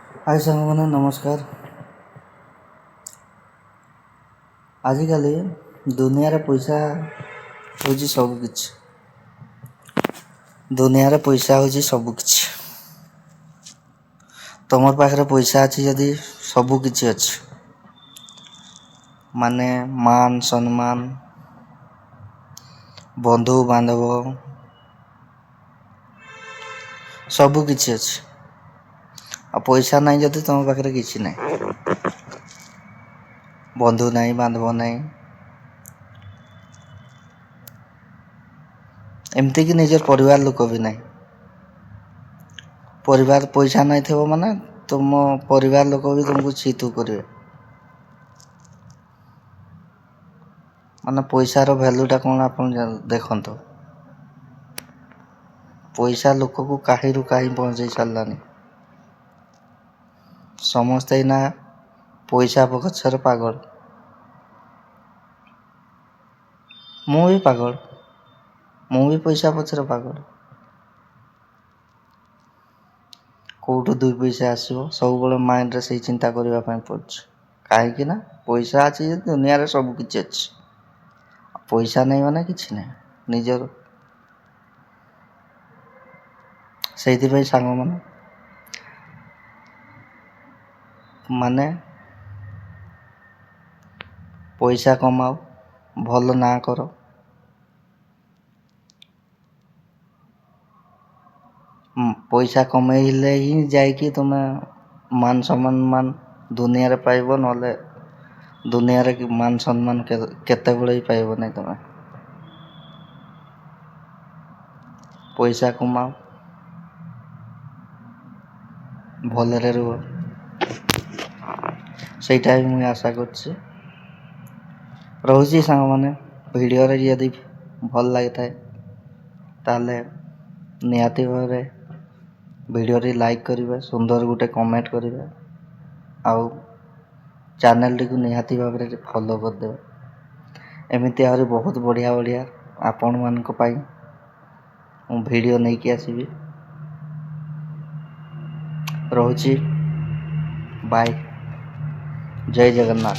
हाय साଙ୍ଗମାନେ नमस्कार। आजिकल दुनिया रे पैसा होची सब किछि। दुनिया रे पैसा होची सब किछि। तमर पाखरे पैसा अछि यदि सब किछि अछि। माने मान सम्मान बंधु बांधव सब किछि अछि। आ पैसा नहीं जदि तम पाखरे किछि नहीं। बंधु नहीं बांधव नहीं एमती कि निजर परिवार लोक भी नहीं। परिवार पैसा नहीं थे माने तुम परिवार लोक भी तुमको छीतू करेंगे। माने पैसार भैल्यूटा कौन आप देखत। पैसा लोक को काहीरू काही पहुँचे सारानी। समस्ते ना पैसा पछर पागल। मु भी पागल। मु भी पैसा पछर पागल। कोठू दुई पैसा आसो सब बड़े माइंड रे से चिंता करबा पई पड़छ। काहे कि ना पैसा अछि दुनिया रे सब किछि अछि। पैसा नहीं माने किछि नहीं। निजर सेहिति पई सांग माने पैसा कमाओ भल ना करो पैसा कमेइले ही जाइकी तुमे मान सम्मान दुनिया रे पाइबो नले दुनिया रे मान सम्मान केते बळे पाइबो नहीं तुमे। पैसा कमाओ भलरे रुह सेटा ही मुई आशा करछि। रहुछि सांग माने वीडियो रे यदि भल लागि थाए ताले निहाती भाबरे वीडियो रे लाइक करिवे सुंदर गुटे कमेंट करिवे आउ चैनल टी को निहाती भाबरे फॉलो कर देवे। एमिति आहुरी बहुत बढ़िया बढ़िया आपण मानक पई मु वीडियो नै कि आसीबी। रहुछि बाय जय जगन्नाथ।